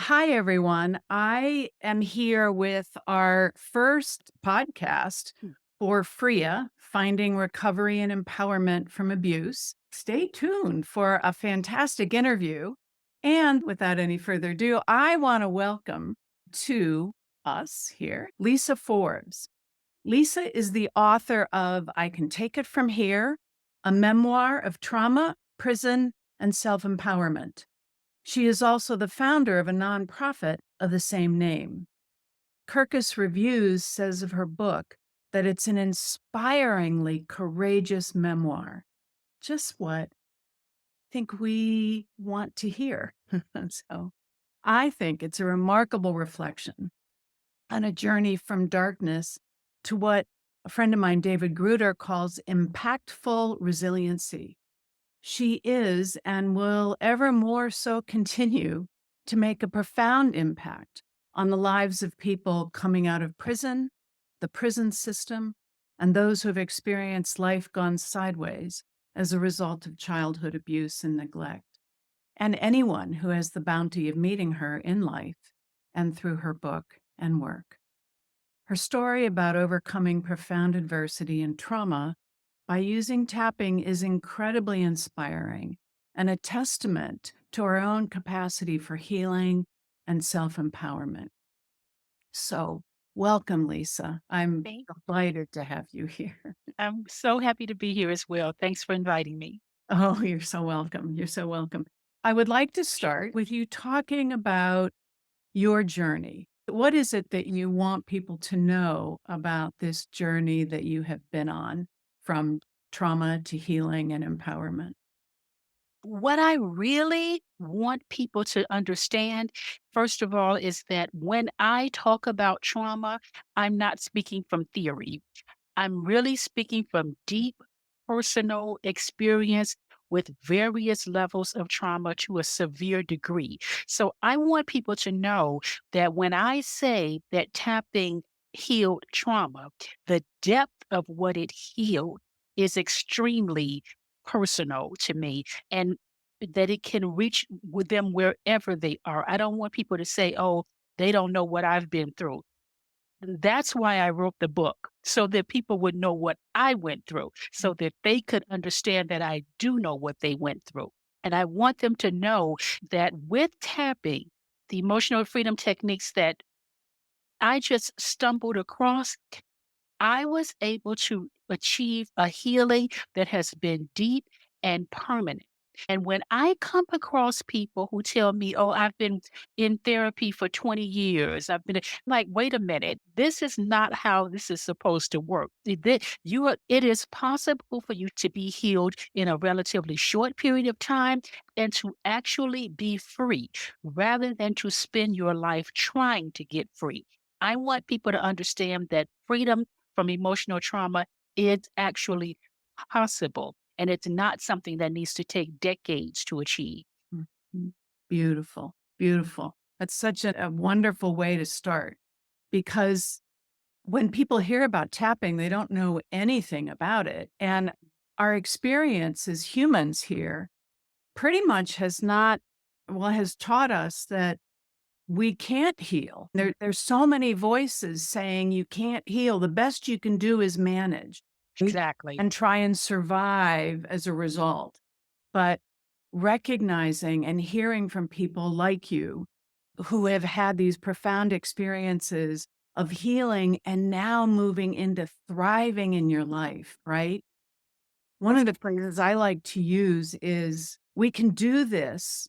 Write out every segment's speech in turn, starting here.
Hi, everyone. I am here with our first podcast for FRIA, Finding Recovery and Empowerment from Abuse. Stay tuned for a fantastic interview. And without any further ado, I want to welcome to us here Lisa Forbes. Lisa is the author of I Can Take It From Here, a memoir of trauma, prison, and self empowerment. She is also the founder of a nonprofit of the same name. Kirkus Reviews says of her book that it's an inspiringly courageous memoir. Just what I think we want to hear. So I think it's a remarkable reflection on a journey from darkness to what a friend of mine, David Gruder, calls impactful resiliency. She is and will ever more so continue to make a profound impact on the lives of people coming out of prison, the prison system, and those who have experienced life gone sideways as a result of childhood abuse and neglect, and anyone who has the bounty of meeting her in life and through her book and work. Her story about overcoming profound adversity and trauma by using tapping is incredibly inspiring and a testament to our own capacity for healing and self empowerment. So, welcome, Lisa. I'm Thank delighted to have you here. I'm so happy to be here as well. Thanks for inviting me. Oh, you're so welcome. You're so welcome. I would like to start with you talking about your journey. What is it that you want people to know about this journey that you have been on from trauma to healing and empowerment? What I really want people to understand, first of all, is that when I talk about trauma, I'm not speaking from theory. I'm really speaking from deep personal experience with various levels of trauma to a severe degree. So I want people to know that when I say that tapping healed trauma, the depth of what it healed is extremely personal to me and that it can reach with them wherever they are. I don't want people to say, oh, they don't know what I've been through. That's why I wrote the book, so that people would know what I went through, so that they could understand that I do know what they went through. And I want them to know that with tapping, the emotional freedom techniques that I just stumbled across, I was able to achieve a healing that has been deep and permanent. And when I come across people who tell me, oh, I've been in therapy for 20 years, I've been like, wait a minute, this is not how this is supposed to work. It is possible for you to be healed in a relatively short period of time and to actually be free rather than to spend your life trying to get free. I want people to understand that freedom from emotional trauma is actually possible, and it's not something that needs to take decades to achieve. Mhm. Beautiful, beautiful. That's such a wonderful way to start because when people hear about tapping, they don't know anything about it. And our experience as humans here pretty much has taught us that we can't heal. There's so many voices saying you can't heal. The best you can do is manage, right? Exactly. And try and survive as a result. But recognizing and hearing from people like you who have had these profound experiences of healing and now moving into thriving in your life, right? One of the phrases I like to use is we can do this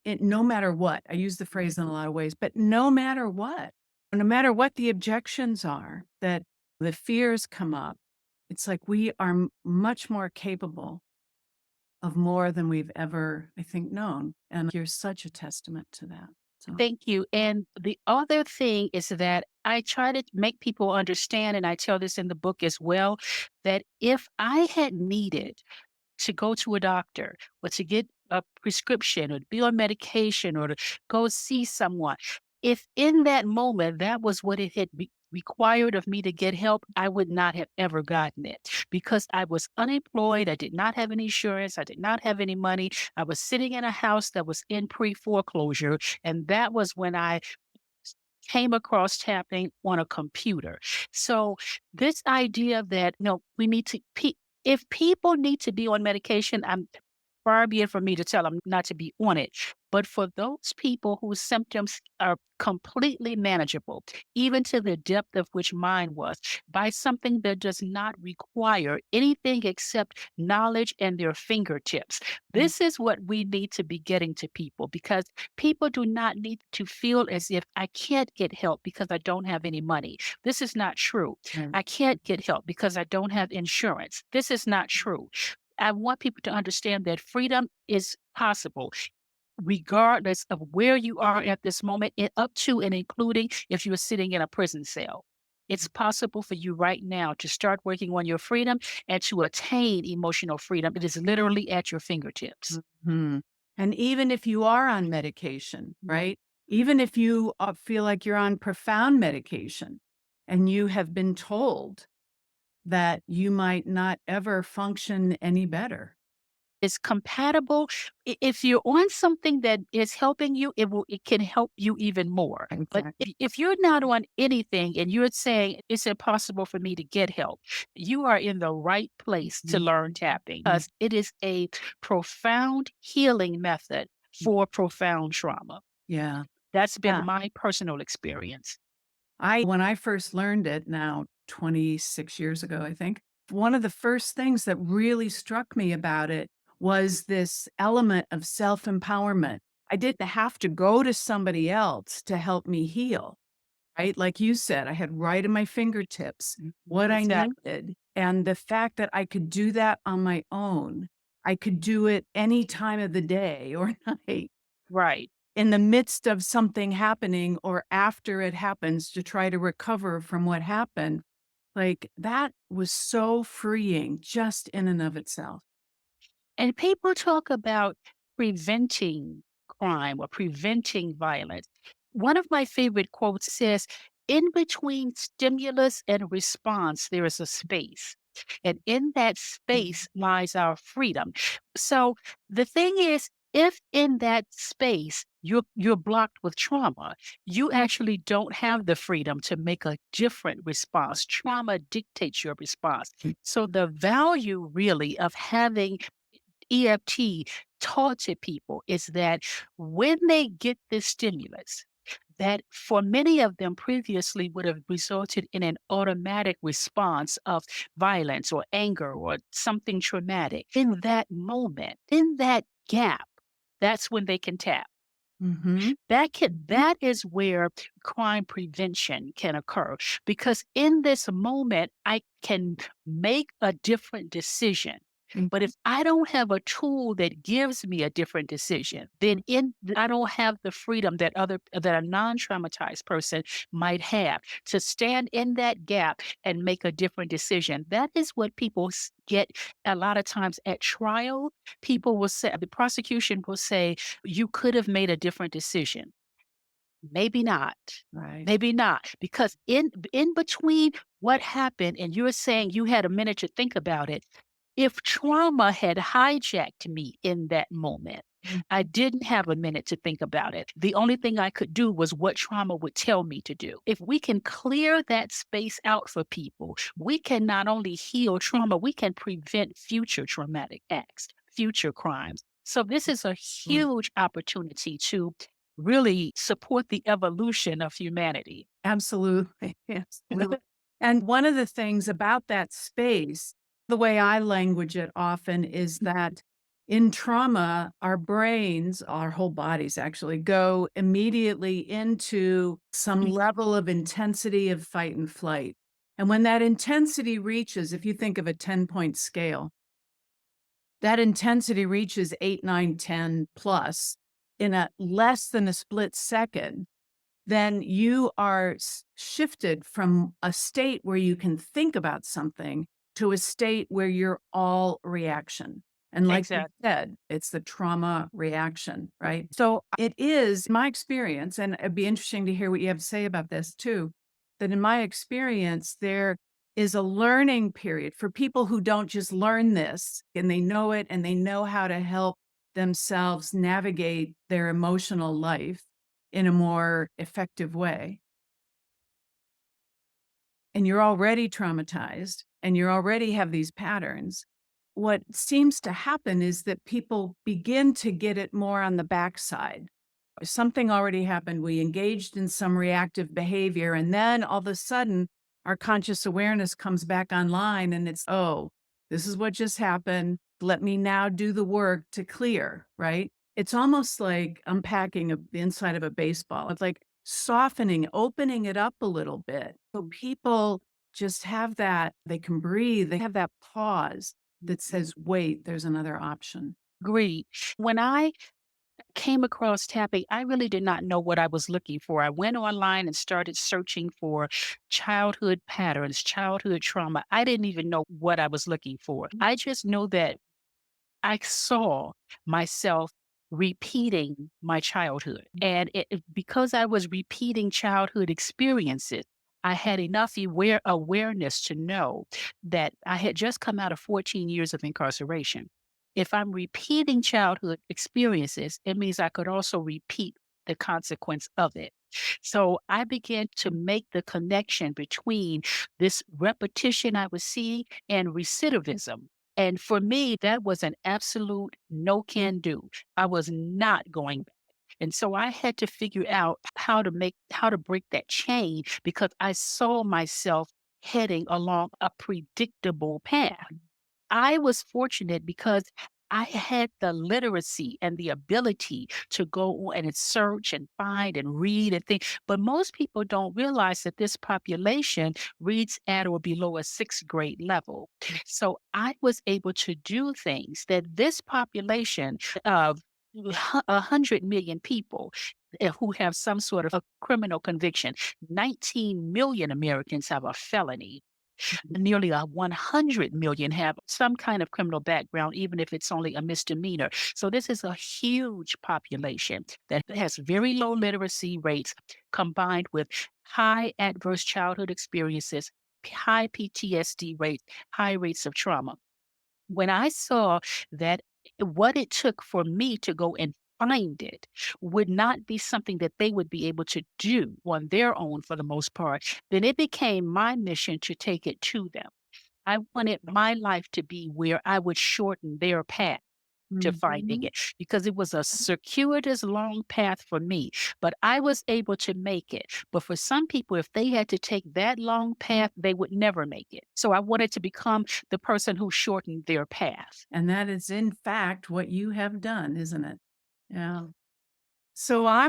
no matter what. I use the phrase in a lot of ways, but no matter what the objections are, that the fears come up, it's like we are much more capable of more than we've ever, I think, known. And you're such a testament to that. So, Thank you. And the other thing is that I try to make people understand, and I tell this in the book as well, that if I had needed to go to a doctor or to get a prescription or to be on medication or to go see someone, if in that moment that was what it had required of me to get help, I would not have ever gotten it because I was unemployed. I did not have any insurance. I did not have any money. I was sitting in a house that was in pre foreclosure. And that was when I came across tapping on a computer. So this idea that we need to if people need to be on medication, I'm far be it from me to tell them not to be on it. But for those people whose symptoms are completely manageable, even to the depth of which mine was, by something that does not require anything except knowledge and their fingertips. Mm, This is what we need to be getting to people because people do not need to feel as if I can't get help because I don't have any money. This is not true. right. I can't get help because I don't have insurance. This is not true. I want people to understand that freedom is possible regardless of where you are at this moment, up to and including if you're sitting in a prison cell. It's possible for you right now to start working on your freedom and to attain emotional freedom. It is literally at your fingertips. Mhm. And even if you are on medication, right? Even if you feel like you're on profound medication and you have been told that you might not ever function any better. Is compatible. If you're on something that is helping you, it can help you even more. But Exactly. if you're not on anything and you're saying it's impossible for me to get help, you are in the right place to Mhm. learn tapping Mhm. because it is a profound healing method for profound trauma. Yeah. That's been Yeah. my personal experience. When I first learned it now 26 years ago, I think, one of the first things that really struck me about it was this element of self-empowerment. I didn't have to go to somebody else to help me heal, right? Like you said, I had right in my fingertips what I Exactly. needed. And the fact that I could do that on my own, I could do it any time of the day or night Right. in the midst of something happening or after it happens to try to recover from what happened. Like, that was so freeing just in and of itself. And people talk about preventing crime or preventing violence. One of my favorite quotes says, in between stimulus and response, there is a space. And in that space lies our freedom. So the thing is, if in that space you're blocked with trauma, you actually don't have the freedom to make a different response. Trauma dictates your response. So the value really of having EFT taught to people is that when they get this stimulus, that for many of them previously would have resulted in an automatic response of violence or anger or something traumatic. In that moment, in that gap, that's when they can tap. Mhm. That is where crime prevention can occur because in this moment I can make a different decision. But Mhm. if I don't have a tool that gives me a different decision, then I don't have the freedom that a non-traumatized person might have to stand in that gap and make a different decision. That is what people get a lot of times at trial. People will say the prosecution will say you could have made a different decision. Maybe not. Right. Maybe not. Because in between what happened and you're saying you had a minute to think about it, if trauma had hijacked me in that moment, Mm. I didn't have a minute to think about it. The only thing I could do was what trauma would tell me to do. If we can clear that space out for people, we can not only heal trauma, we can prevent future traumatic acts, future crimes. So this is a huge opportunity to really support the evolution of humanity. Absolutely, absolutely. And one of the things about that space, the way I language it often is that in trauma, our brains, our whole bodies actually go immediately into some level of intensity of fight and flight. And when that intensity reaches, if you think of a 10-point scale, that intensity reaches 8, 9, 10 plus in a less than a split second, then you are shifted from a state where you can think about something to a state where you're all reaction. And like you Exactly. said, it's the trauma reaction, right? So it is my experience, and it'd be interesting to hear what you have to say about this too. that in my experience, there is a learning period for people who don't just learn this and they know it and they know how to help themselves navigate their emotional life in a more effective way. And you're already traumatized and you already have these patterns. What seems to happen is that people begin to get it more on the backside. Something already happened. We engaged in some reactive behavior, and then all of a sudden, our conscious awareness comes back online, and it's, oh, this is what just happened. Let me now do the work to clear, right? It's almost like unpacking the inside of a baseball. It's like softening, opening it up a little bit. So people just have that, they can breathe, they have that pause that says, wait, there's another option. Agreed. When I came across tapping, I really did not know what I was looking for. I went online and started searching for childhood patterns, childhood trauma. I didn't even know what I was looking for. I just know that I saw myself repeating my childhood. And because I was repeating childhood experiences, I had enough awareness to know that I had just come out of 14 years of incarceration. If I'm repeating childhood experiences, it means I could also repeat the consequence of it. So I began to make the connection between this repetition I was seeing and recidivism. And for me, that was an absolute no can do. I was not going back. And so I had to figure out how to break that chain because I saw myself heading along a predictable path. I was fortunate because I had the literacy and the ability to go and search and find and read and think. But most people don't realize that this population reads at or below a sixth grade level. So I was able to do things that this population of 100 million people who have some sort of a criminal conviction, 19 million Americans have a felony. Nearly 100 million have some kind of criminal background, even if it's only a misdemeanor. So this is a huge population that has very low literacy rates combined with high adverse childhood experiences, high PTSD rates, high rates of trauma. When I saw that what it took for me to go and find it would not be something that they would be able to do on their own for the most part, then it became my mission to take it to them. I wanted my life to be where I would shorten their path to finding Mhm. it because it was a circuitous long path for me, but I was able to make it. But for some people, if they had to take that long path, they would never make it. So I wanted to become the person who shortened their path. And that is, in fact, what you have done, isn't it? Yeah. So I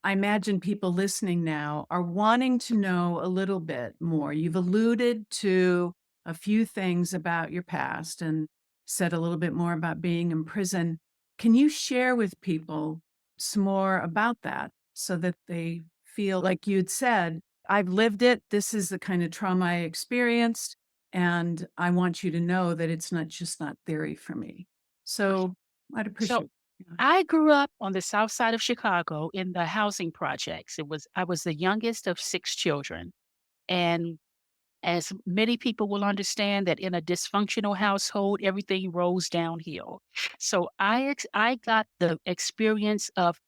imagine people listening now are wanting to know a little bit more. You've alluded to a few things about your past and said a little bit more about being in prison. Can you share with people some more about that so that they feel like you'd said, I've lived it. This is the kind of trauma I experienced. And I want you to know that it's not theory for me. So I'd So appreciate. Yeah. I grew up on the south side of Chicago in the housing projects. I was the youngest of six children. And as many people will understand that in a dysfunctional household, everything rolls downhill. So I got the experience of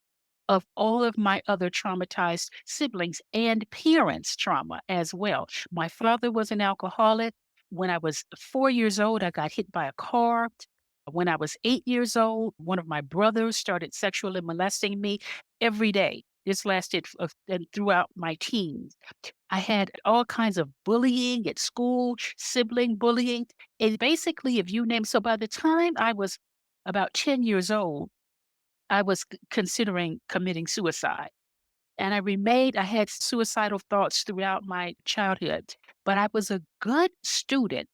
all of my other traumatized siblings and parents' trauma as well. My father was an alcoholic. When I was 4 years old, I got hit by a car. When I was 8 years old, one of my brothers started sexually molesting me every day. This lasted throughout my teens. I had all kinds of bullying at school, sibling bullying. And basically, if you name, so by the time I was about 10 years old, I was considering committing suicide. And I had suicidal thoughts throughout my childhood, but I was a good student.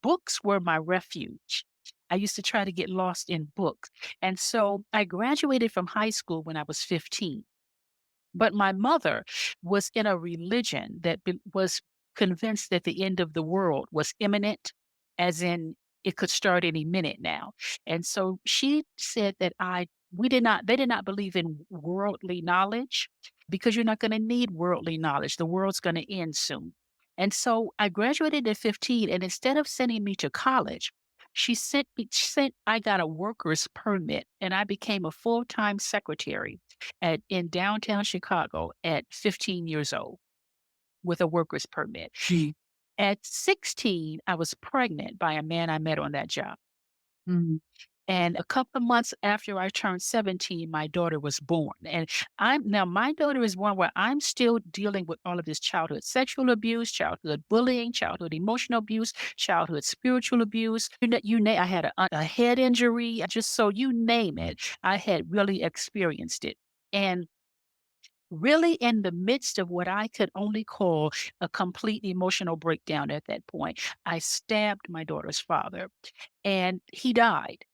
Books were my refuge. I used to try to get lost in books. And so I graduated from high school when I was 15. But my mother was in a religion that was convinced that the end of the world was imminent, as in it could start any minute now. And so she said that they did not believe in worldly knowledge. because you're not going to need worldly knowledge. The world's going to end soon. And so I graduated at 15, and instead of sending me to college, I got a worker's permit and I became a full-time secretary in downtown Chicago at 15 years old with a worker's permit. At 16, I was pregnant by a man I met on that job. Mhm. And a couple of months after I turned 17, my daughter was born. And my daughter is one where I'm still dealing with all of this childhood sexual abuse, childhood bullying, childhood emotional abuse, childhood spiritual abuse. I had a head injury, just so you name it. I had really experienced it. And really in the midst of what I could only call a complete emotional breakdown at that point, I stabbed my daughter's father and he died.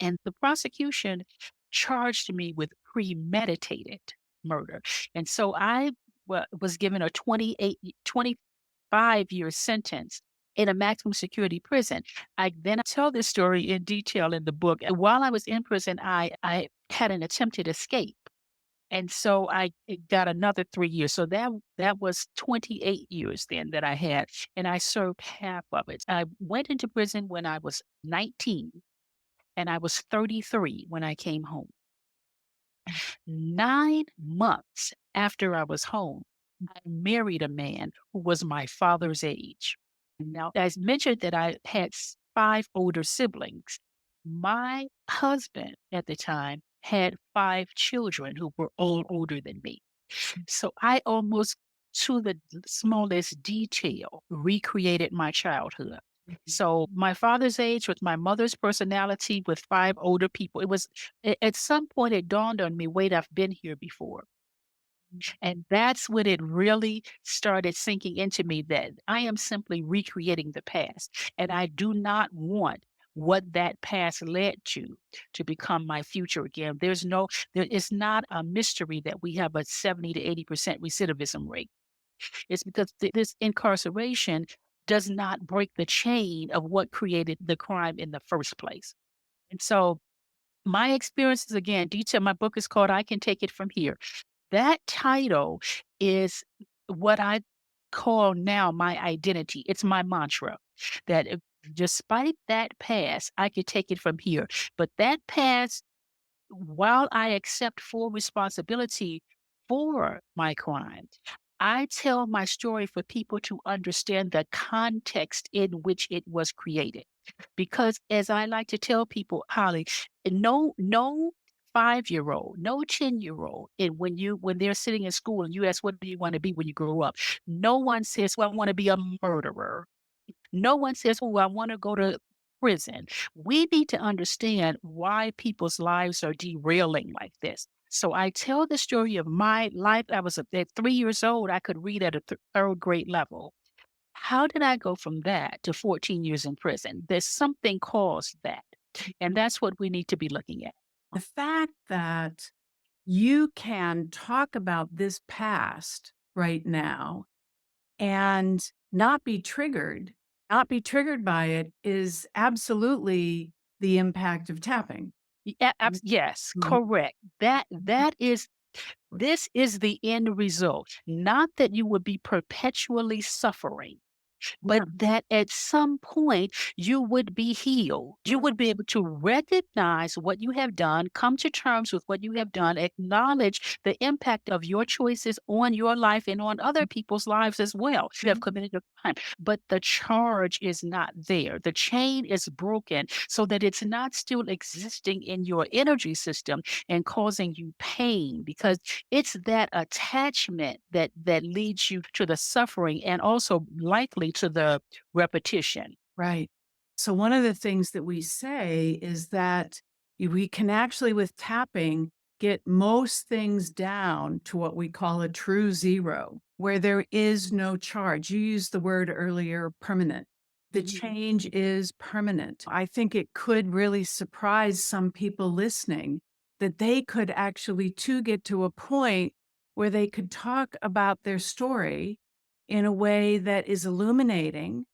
And the prosecution charged me with premeditated murder. And so I was given a 25-year sentence in a maximum security prison. I then tell this story in detail in the book. And while I was in prison, I had an attempted escape. And so I got another 3 years. So that was 28 years then that I had. And I served half of it. I went into prison when I was 19 and I was 33 when I came home. 9 months after I was home, I married a man who was my father's age. Now, as mentioned that I had five older siblings. My husband at the time had five children who were all older than me. So I almost, to the smallest detail, recreated my childhood. So my father's age with my mother's personality with five older people, at some point it dawned on me, wait, I've been here before. And that's when it really started sinking into me that I am simply recreating the past. And I do not want what that past led to become my future again. It's not a mystery that we have a 70 to 80% recidivism rate. It's because this incarceration does not break the chain of what created the crime in the first place. And so my experiences, again, detail, my book is called I Can Take It From Here. That title is what I call now my identity. It's my mantra that despite that past, I could take it from here. But that past, while I accept full responsibility for my crime, I tell my story for people to understand the context in which it was created. Because as I like to tell people, Holly, no 5-year-old, no 10-year-old, and when they're sitting in school and you ask, what do you want to be when you grow up? No one says, well, I want to be a murderer. No one says, oh, I want to go to prison. We need to understand why people's lives are derailing like this. So I tell the story of my life. At 3 years old, I could read at a third grade level. How did I go from that to 14 years in prison? There's something caused that. And that's what we need to be looking at. The fact that you can talk about this past right now and not be triggered by it is absolutely the impact of tapping. Yes, Mhm. correct. This is the end result. Not that you would be perpetually suffering, but Yeah. that at some point you would be healed. You would be able to recognize what you have done, come to terms with what you have done, acknowledge the impact of your choices on your life and on other people's lives as well. You have committed a crime, but the charge is not there. The chain is broken so that it's not still existing in your energy system and causing you pain because it's that attachment that leads you to the suffering and also likely to the repetition. Right. So one of the things that we say is that we can actually, with tapping, get most things down to what we call a true zero, where there is no charge. You used the word earlier, permanent. The change is permanent. I think it could really surprise some people listening that they could actually too get to a point where they could talk about their story in a way that is illuminating,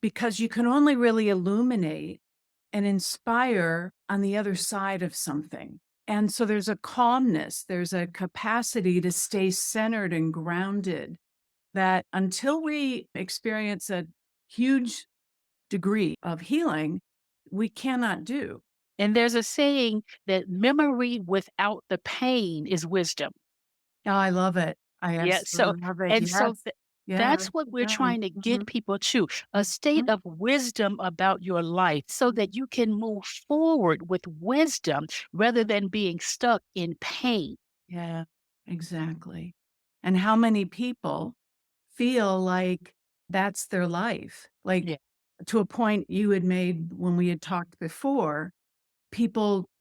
because you can only really illuminate and inspire on the other side of something. And so there's a calmness, there's a capacity to stay centered and grounded that until we experience a huge degree of healing, we cannot do. And there's a saying that memory without the pain is wisdom. Oh, I love it. I Yeah, so absolutely love it. and so Yes. Yeah, that's write what it we're down. trying to Mhm, get people to, a state mhm, of wisdom about your life so that you can move forward with wisdom rather than being stuck in pain. yeah, exactly. And how many people feel like that's their life? Like, Yeah. to a point you had made when we had talked before,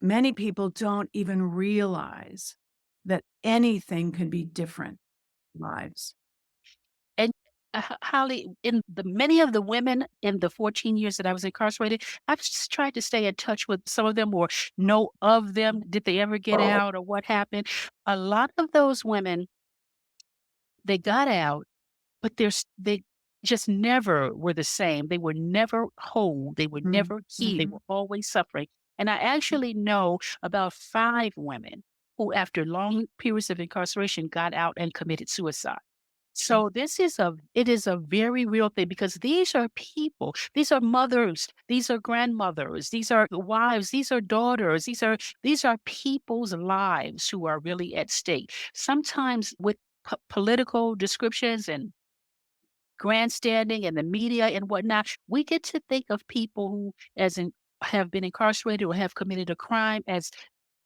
many people don't even realize that anything could be different lives. And, Holly, in the many of the women in the 14 years that I was incarcerated, I've just tried to stay in touch with some of them or know of them. Did they ever get Oh. out or what happened? A lot of those women, they got out, but they just never were the same. They were never whole. They were Mhm, never healed. They were mhm, always suffering. And I actually know about 5 women who, after long periods of incarceration, got out and committed suicide. So it is a very real thing because these are people, these are mothers, these are grandmothers, these are wives, these are daughters, these are people's lives who are really at stake. Sometimes with political descriptions and grandstanding and the media and whatnot, we get to think of people who have been incarcerated or have committed a crime as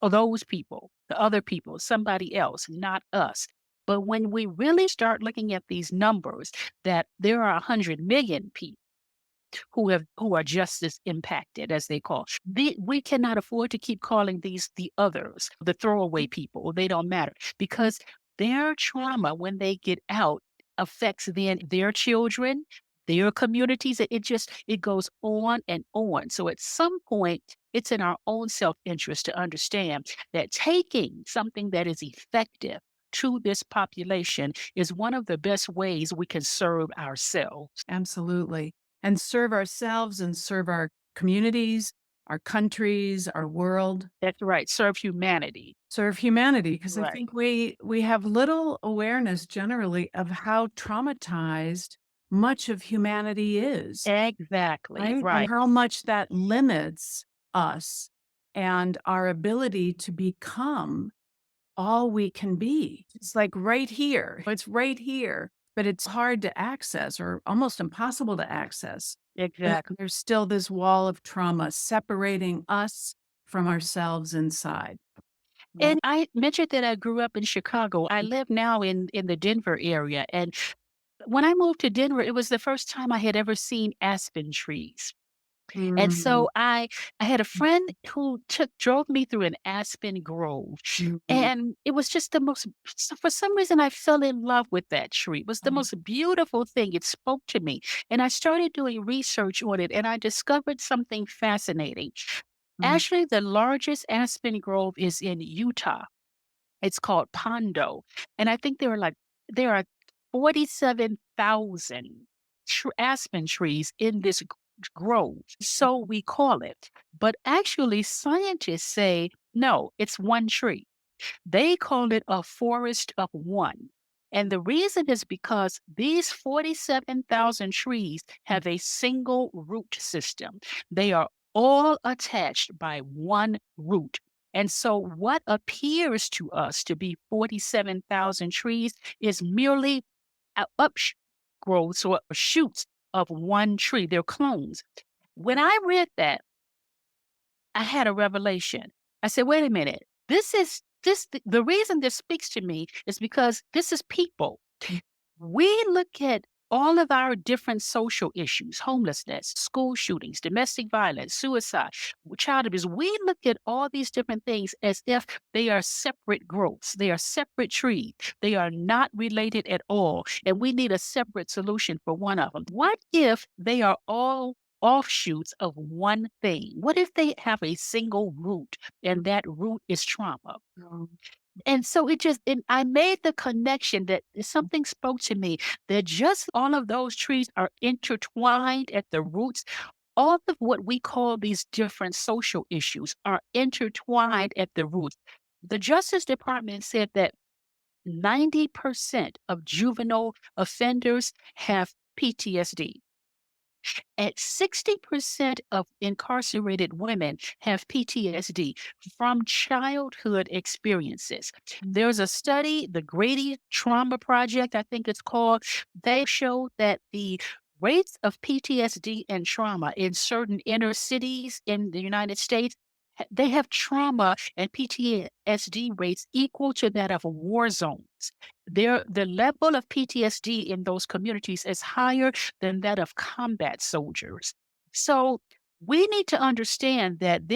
those people, the other people, somebody else, not us. But when we really start looking at these numbers, that there are 100 million people who are just as impacted as they call. We cannot afford to keep calling these the others, the throwaway people. They don't matter because their trauma when they get out affects then their children, their communities. It goes on and on. So at some point, it's in our own self interest to understand that taking something that is effective to this population is one of the best ways we can serve ourselves. absolutely. And serve ourselves and serve our communities, our countries, our world. That's right, serve humanity. Serve humanity, because I Right. think we have little awareness generally of how traumatized much of humanity is, Exactly, right? And right, how much that limits us and our ability to become all we can be. It's like right here. It's right here, but it's hard to access or almost impossible to access. exactly. There's still this wall of trauma separating us from ourselves inside. Right. And I mentioned that I grew up in Chicago. I live now in the Denver area, and when I moved to Denver, it was the first time I had ever seen aspen trees. And Mm, so I had a friend who drove me through an aspen grove, mhm. and it was just the most for some reason, I fell in love with that tree. It was the Oh, most beautiful thing. It spoke to me, and I started doing research on it, and I discovered something fascinating. mm, Actually, the largest aspen grove is in Utah. It's called Pondo, and I think there are 47,000 aspen trees in this grove, so we call it. But actually, scientists say, "No, it's one tree." They call it a forest of one. And the reason is because these 47,000 trees have a single root system. They are all attached by one root. And so, what appears to us to be 47,000 trees is merely growths or shoots of one tree. They're clones. When I read that, I had a revelation. I said, wait a minute. The reason this speaks to me is because this is people. We look at all of our different social issues, homelessness, school shootings, domestic violence, suicide, child abuse. We look at all these different things as if they are separate growths. They are separate trees. They are not related at all. And we need a separate solution for one of them. What if they are all offshoots of one thing? What if they have a single root and that root is trauma? no, And so I made the connection that something spoke to me that just all of those trees are intertwined at the roots. all of what we call these different social issues are intertwined at the root. The Justice Department said that 90% of juvenile offenders have PTSD. At 60% of incarcerated women have PTSD from childhood experiences. There's a study, the Grady Trauma Project, I think it's called. They showed that the rates of PTSD and trauma in certain inner cities in the United States, they have trauma and PTSD rates equal to that of war zones. The level of PTSD in those communities is higher than that of combat soldiers. So we need to understand that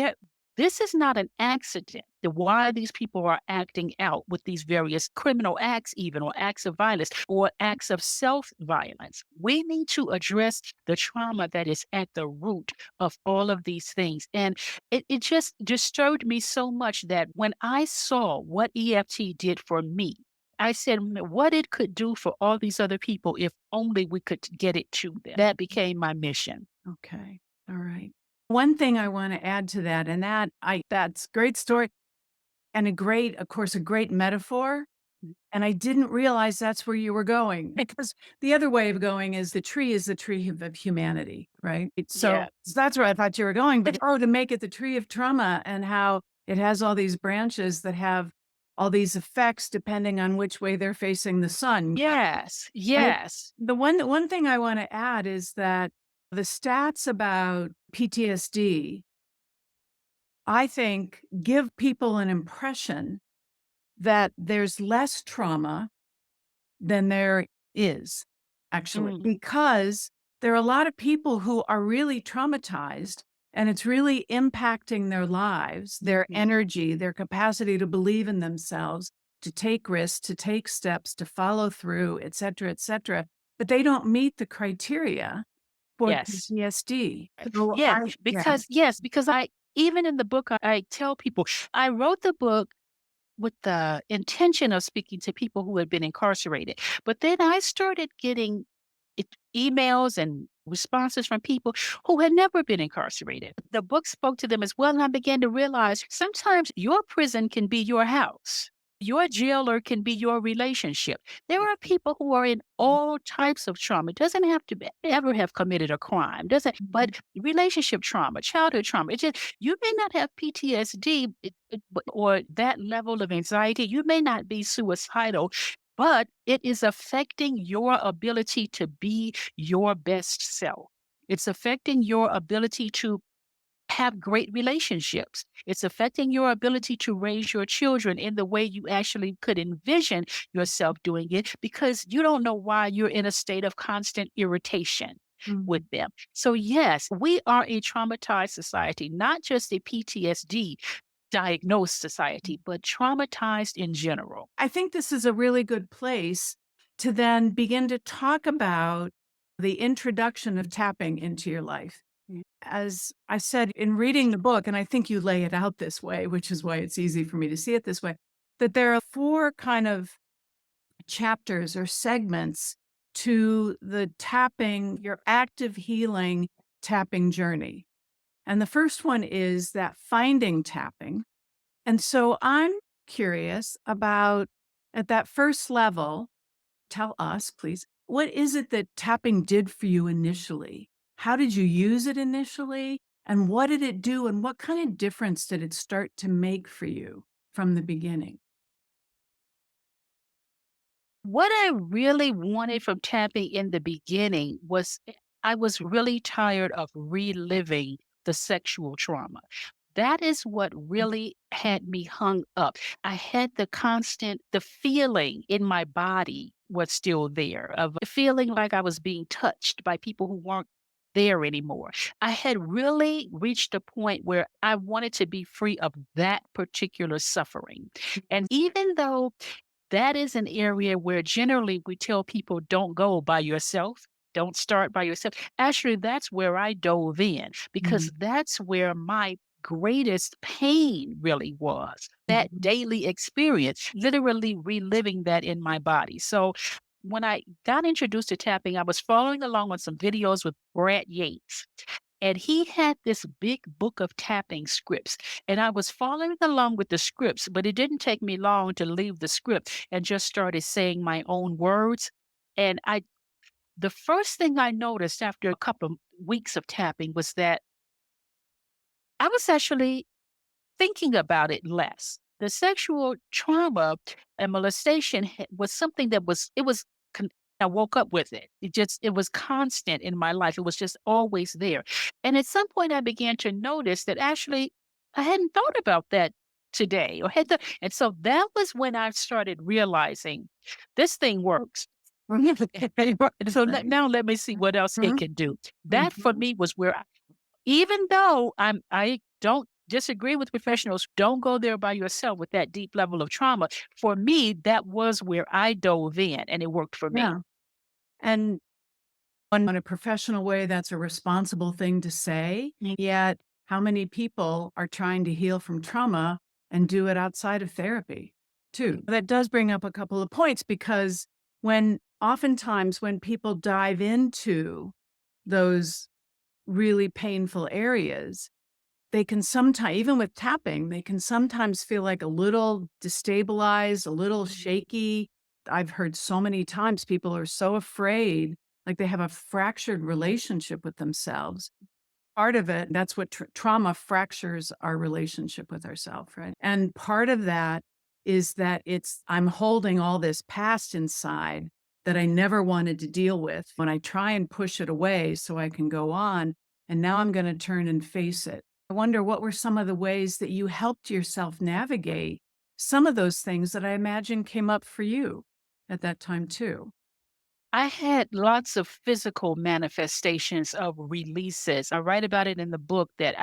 this is not an accident. Why these people are acting out with these various criminal acts, even or acts of violence or acts of self violence. We need to address the trauma that is at the root of all of these things. And it just disturbed me so much that when I saw what EFT did for me, I said, What it could do for all these other people if only we could get it to them." That became my mission. Okay. All right. One thing I want to add to that, and that's great story and of course, a great metaphor. And I didn't realize that's where you were going because the other way of going is the tree is the tree of humanity, right? Yeah. So that's where I thought you were going. But to make it the tree of trauma and how it has all these branches that have all these effects depending on which way they're facing the sun. Yes. And Yes. the one thing I want to add is that the stats about PTSD, I think, give people an impression that there's less trauma than there is, actually, Mm, because there are a lot of people who are really traumatized and it's really impacting their lives, their mhm. energy, their capacity to believe in themselves, to take risks, to take steps, to follow through, et cetera, et cetera. But they don't meet the criteria for Yes. PTSD. So Yes, yeah. because I even in the book, I tell people I wrote the book with the intention of speaking to people who had been incarcerated. But then I started getting emails and responses from people who had never been incarcerated. The book spoke to them as well, and I began to realize sometimes your prison can be your house. Your jailer can be your relationship. There are people who are in all types of trauma. It doesn't have to ever have committed a crime. Doesn't, but relationship trauma, childhood trauma. It just you may not have PTSD or that level of anxiety. You may not be suicidal, but it is affecting your ability to be your best self. It's affecting your ability to have great relationships. It's affecting your ability to raise your children in the way you actually could envision yourself doing it because you don't know why you're in a state of constant irritation with Mhm. them. So, yes, we are a traumatized society, not just a PTSD diagnosed society, but traumatized in general. I think this is a really good place to then begin to talk about the introduction of tapping into your life. As I said in reading the book, and I think you lay it out this way, which is why it's easy for me to see it this way, that there are four kind of chapters or segments to the tapping, your active healing tapping journey. And the first one is that finding tapping. And so I'm curious about at that first level, tell us, please, what is it that tapping did for you initially? How did you use it initially? And what did it do? And what kind of difference did it start to make for you from the beginning? What I really wanted from tapping in the beginning was I was really tired of reliving the sexual trauma. That is what really had me hung up. I had the feeling in my body was still there of feeling like I was being touched by people who weren't there anymore. I had really reached a point where I wanted to be free of that particular suffering. And even though that is an area where generally we tell people don't go by yourself. Don't start by yourself. Actually, that's where I dove in because Mhm. that's where my greatest pain really was. That Mhm. daily experience, literally reliving that in my body. So when I got introduced to tapping, I was following along on some videos with Brad Yates. And he had this big book of tapping scripts, and I was following along with the scripts, but it didn't take me long to leave the script and just started saying my own words. And the first thing I noticed after a couple of weeks of tapping was that I was actually thinking about it less. The sexual trauma and molestation was something that con- I woke up with it. It was constant in my life. It was just always there. And at some point I began to notice that actually I hadn't thought about that today and so that was when I started realizing this thing works. So Right. now let me see what else it Mhm, can do. That for mhm. me was where even though I don't disagree with professionals, don't go there by yourself with that deep level of trauma. For me, that was where I dove in and it worked for me. Yeah. And in a professional way, that's a responsible thing to say. Mm. Yet, how many people are trying to heal from trauma and do it outside of therapy, too? That does bring up a couple of points because oftentimes when people dive into those really painful areas, they can sometimes, even with tapping, they can sometimes feel like a little destabilized, a little shaky. I've heard so many times people are so afraid, like they have a fractured relationship with themselves. Part of it, that's what trauma fractures our relationship with ourselves, right? And part of that is that I'm holding all this past inside that I never wanted to deal with. When I try and push it away so I can go on, and now I'm going to turn and face it. I wonder what were some of the ways that you helped yourself navigate some of those things that I imagine came up for you at that time too. I had lots of physical manifestations of releases. I write about it in the book that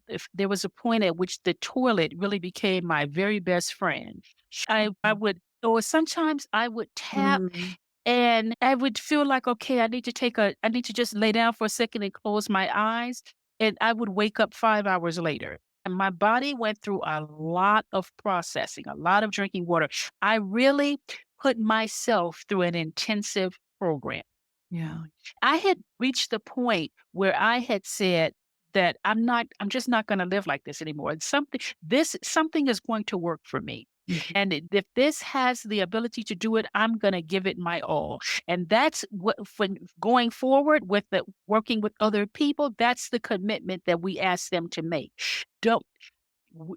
if there was a point at which the toilet really became my very best friend. I would, or sometimes I would tap Mm, and I would feel like, okay, I need to just lay down for a second and close my eyes. And I would wake up 5 hours later. And my body went through a lot of processing, a lot of drinking water. I really put myself through an intensive program. yeah. I had reached the point where I had said that I'm just not going to live like this anymore. Something is going to work for me. Mhm. And if this has the ability to do it, I'm going to give it my all. And that's what, for going forward with the working with other people, that's the commitment that we ask them to make. Don't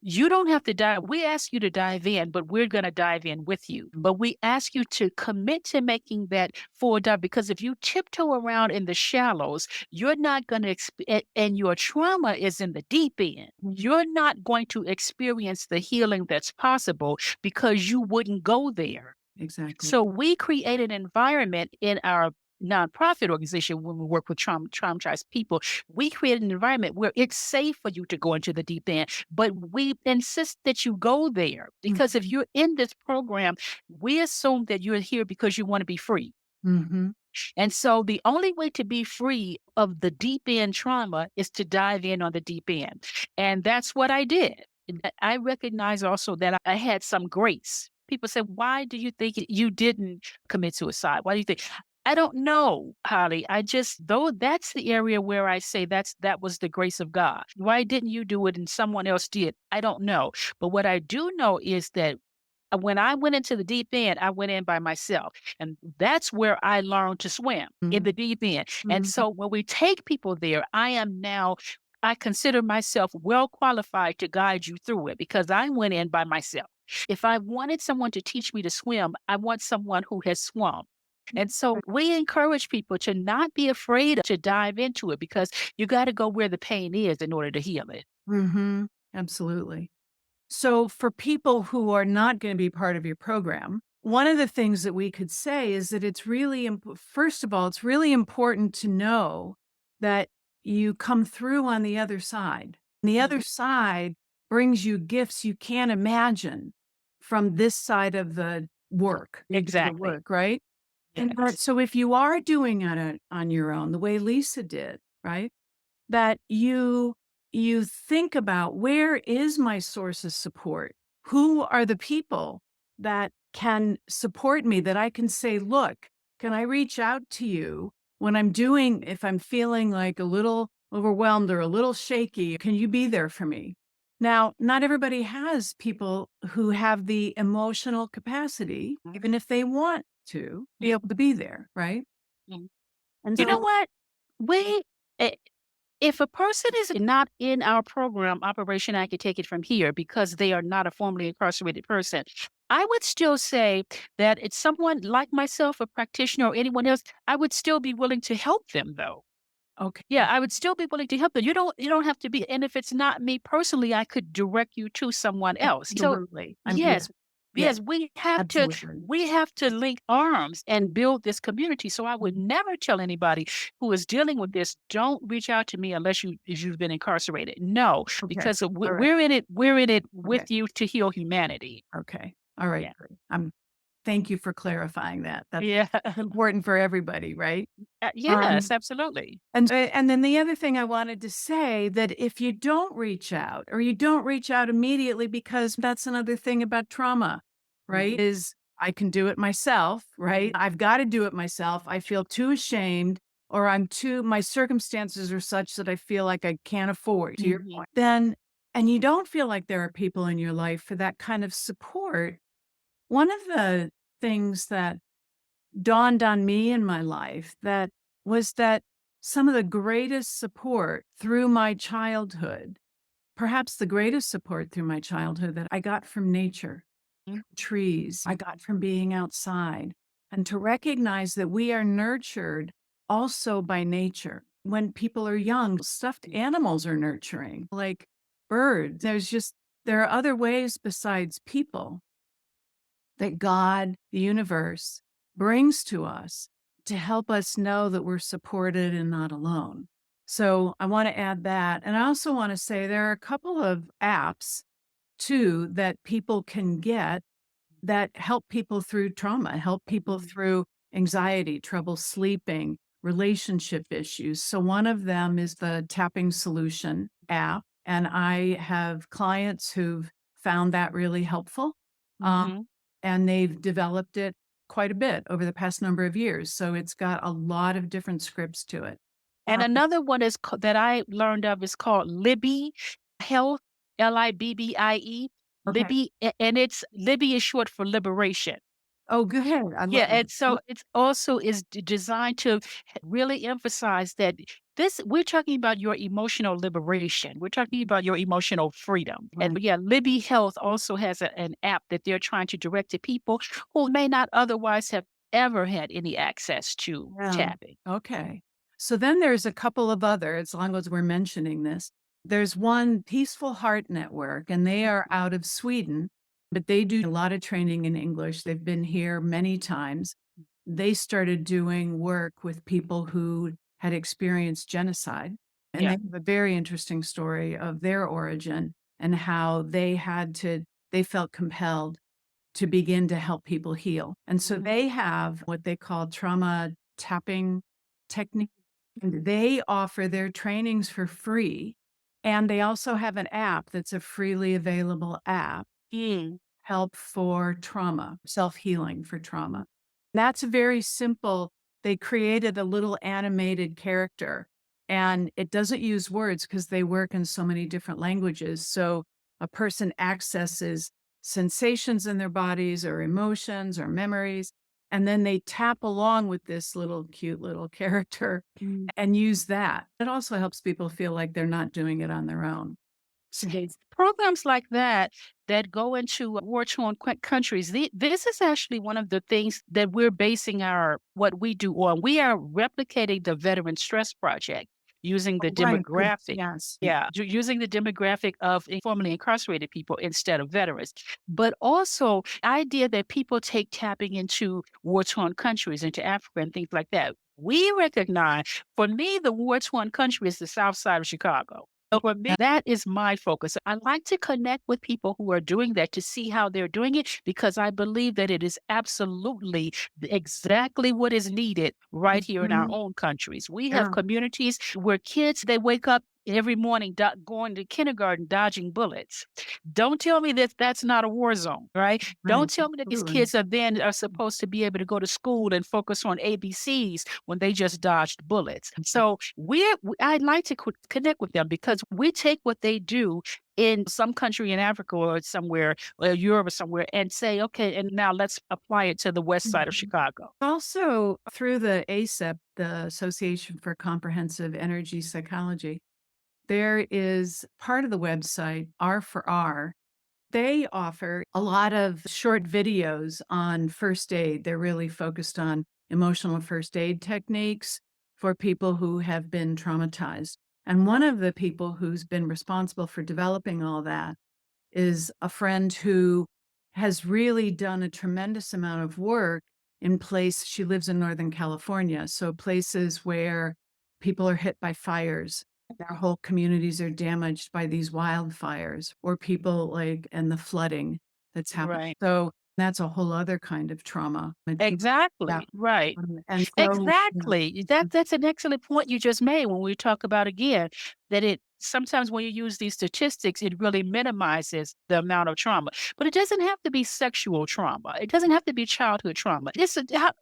you don't have to dive. We ask you to dive in, but we're going to dive in with you. But we ask you to commit to making that full dive because if you tiptoe around in the shallows, you're not going to, and your trauma is in the deep end. You're not going to experience the healing that's possible because you wouldn't go there. Exactly. So we create an environment in our nonprofit organization when we work with traumatized people. We create an environment where it's safe for you to go into the deep end, but we insist that you go there because if Mhm. you're in this program, we assume that you're here because you want to be free. Mhm. And so the only way to be free of the deep end trauma is to dive in on the deep end. And that's what I did. And I recognize also that I had some grace. People say, why do you think you didn't commit suicide? Why do you think? I don't know, Holly. Though that's the area where I say that was the grace of God. Why didn't you do it and someone else did? I don't know. But what I do know is that when I went into the deep end, I went in by myself. And that's where I learned to swim in Mhm. the deep end. And Mhm. so when we take people there, I consider myself well qualified to guide you through it because I went in by myself. If I wanted someone to teach me to swim, I want someone who has swum. And so we encourage people to not be afraid to dive into it because you got to go where the pain is in order to heal it. Mhm. Absolutely. So, for people who are not going to be part of your program, one of the things that we could say is that it's really, first of all, it's really important to know that you come through on the other side. The other side brings you gifts you can't imagine from this side of the work. You do the Exactly. work, right? And Yes. so, if you are doing it on your own, the way Lisa did, right? That you think about where is my source of support? Who are the people that can support me that I can say, look, can I reach out to you when if I'm feeling like a little overwhelmed or a little shaky. Can you be there for me? Now, not everybody has people who have the emotional capacity, even if they want to be able to be there, right? Mhm. And You know so, what? We eh, if a person is not in our program, Operation I Can Take It From Here, because they are not a formerly incarcerated person, I would still say that it's someone like myself, a practitioner, or anyone else, I would still be willing to help them, though. okay, Yeah, I would still be willing to help them. You don't have to be, and if it's not me personally, I could direct you to someone else. So absolutely. yes, Yeah, yes, absolutely. we have to link arms and build this community. So I would never tell anybody who is dealing with this, don't reach out to me unless you've been incarcerated. No, Okay. because All right. we're in it Okay. with you to heal humanity. Okay. All right. Yeah. Great. Thank you for clarifying that. That's Yeah. important for everybody, right? Yes, Um, absolutely. and then the other thing I wanted to say that if you don't reach out or you don't reach out immediately, because that's another thing about trauma, right? Is I can do it myself, right? I've got to do it myself. I feel too ashamed or my circumstances are such that I feel like I can't afford to your Mhm. point. Then, and you don't feel like there are people in your life for that kind of support. One of the things that dawned on me in my life that some of the greatest support through my childhood, perhaps the greatest support through my childhood that I got from nature, trees, I got from being outside, and to recognize that we are nurtured also by nature. When people are young, stuffed animals are nurturing, like birds. There are other ways besides people that God, the universe, brings to us to help us know that we're supported and not alone. So I want to add that. And I also want to say there are a couple of apps too that people can get that help people through trauma, help people through anxiety, trouble sleeping, relationship issues. So one of them is the Tapping Solution app. And I have clients who've found that really helpful. Um, Mhm. and they've developed it quite a bit over the past number of years. So it's got a lot of different scripts to it. And Um, another one that I learned of is called Libby Health, Libbie. okay. And it's Libby is short for liberation. Oh, good. I Yeah, love it. and so it's also is designed to really emphasize that this we're talking about your emotional liberation. We're talking about your emotional freedom. And Right. yeah, Libby Health also has an app that they're trying to direct to people who may not otherwise have ever had any access to Yeah. tapping. Okay. So then there's a couple of other, as long as we're mentioning this, there's one Peaceful Heart Network, and they are out of Sweden, but they do a lot of training in English. They've been here many times. They started doing work with people who had experienced genocide. And they Yeah. have a very interesting story of their origin and how they felt compelled to begin to help people heal. And so they have what they call trauma tapping technique. And they offer their trainings for free. And they also have an app that's a freely available app, Mm. help for trauma, self healing for trauma. That's very simple. They created a little animated character and it doesn't use words because they work in so many different languages. So a person accesses sensations in their bodies or emotions or memories. And then they tap along with this little cute little character and use that. It also helps people feel like they're not doing it on their own. So Programs like that go into war-torn countries. This is actually one of the things that we're basing our what we do on. We are replicating the Veteran Stress Project using the right, good. demographic. Yes. Yeah, using the demographic of formerly incarcerated people instead of veterans, but also idea that people take tapping into war-torn countries, into Africa and things like that. We recognize, for me, the war-torn country is the South Side of Chicago. So for me, that is my focus. I like to connect with people who are doing that to see how they're doing it because I believe that it is absolutely exactly what is needed right here in our Mhm. own countries. We have Yeah. communities where kids, they wake up every morning going to kindergarten dodging bullets. Don't tell me that that's not a war zone, right? Right. Don't tell me that these Absolutely. kids are supposed to be able to go to school and focus on ABCs when they just dodged bullets. So I'd like to connect with them because we take what they do in some country in Africa or somewhere, or Europe or somewhere, and say, okay, and now let's apply it to the west side of Mhm. Chicago. Also, through the ASEP, the Association for Comprehensive Energy Psychology, there is part of the website, R for R. They offer a lot of short videos on first aid. They're really focused on emotional first aid techniques for people who have been traumatized. And one of the people who's been responsible for developing all that is a friend who has really done a tremendous amount of work in place. She lives in Northern California, so places where people are hit by fires, their whole communities are damaged by these wildfires, or people like and the flooding that's happened. Right. So that's a whole other kind of trauma. Yeah. Exactly. Right. And so, yeah. Exactly. That's an excellent point you just made when we talk about again that it sometimes when you use these statistics, it really minimizes the amount of trauma. But it doesn't have to be sexual trauma. It doesn't have to be childhood trauma.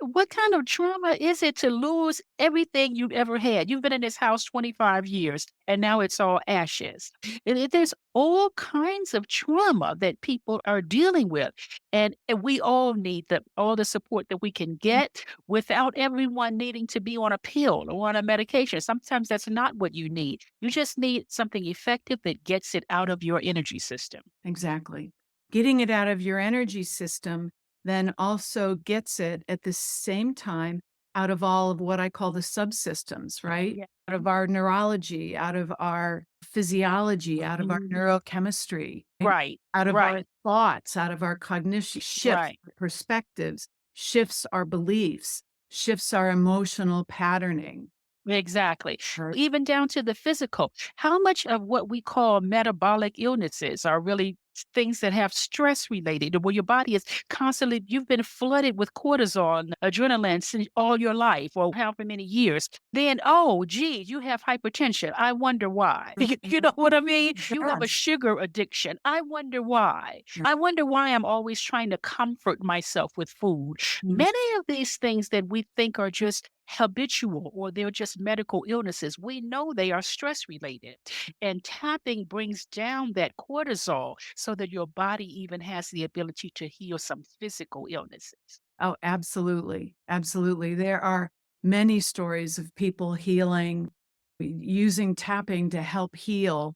What kind of trauma is it to lose everything you've ever had? You've been in this house 25 years and now it's all ashes. There's all kinds of trauma that people are dealing with. And we all need all the support that we can get without everyone needing to be on a pill or on a medication. Sometimes that's not what you need. You just need something effective that gets it out of your energy system. Exactly. Getting it out of your energy system then also gets it at the same time out of all of what I call the subsystems, right? Yeah. Out of our neurology, out of our physiology, out of our Mhm. neurochemistry, right? Right, Out of right, our thoughts, out of our cognition, shifts right. our perspectives, shifts our beliefs, shifts our emotional patterning. Exactly. Right. Even down to the physical. How much of what we call metabolic illnesses are really things that have stress related, where your body is constantly, you've been flooded with cortisol and adrenaline since all your life or however many years. Then, oh, gee, you have hypertension. I wonder why. You know what I mean? You have a Yes. sugar addiction. I wonder why. I wonder why I'm always trying to comfort myself with food. Mhm. Many of these things that we think are just habitual or they're just medical illnesses, we know they are stress related. And tapping brings down that cortisol so that your body even has the ability to heal some physical illnesses. Oh, absolutely. Absolutely. There are many stories of people healing, using tapping to help heal,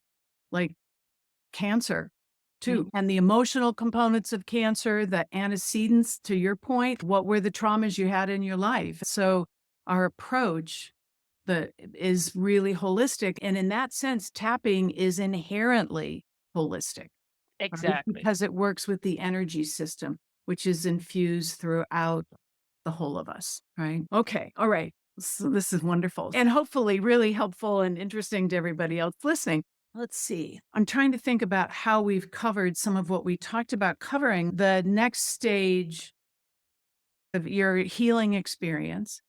like cancer too. Mhm. And the emotional components of cancer, the antecedents, to your point, what were the traumas you had in your life? So our approach that is really holistic. And in that sense, tapping is inherently holistic, right? Exactly. Because it works with the energy system, which is infused throughout the whole of us, right? Okay. All right. So this is wonderful and hopefully really helpful and interesting to everybody else listening. Let's see. I'm trying to think about how we've covered some of what we talked about covering. The next stage of your healing experience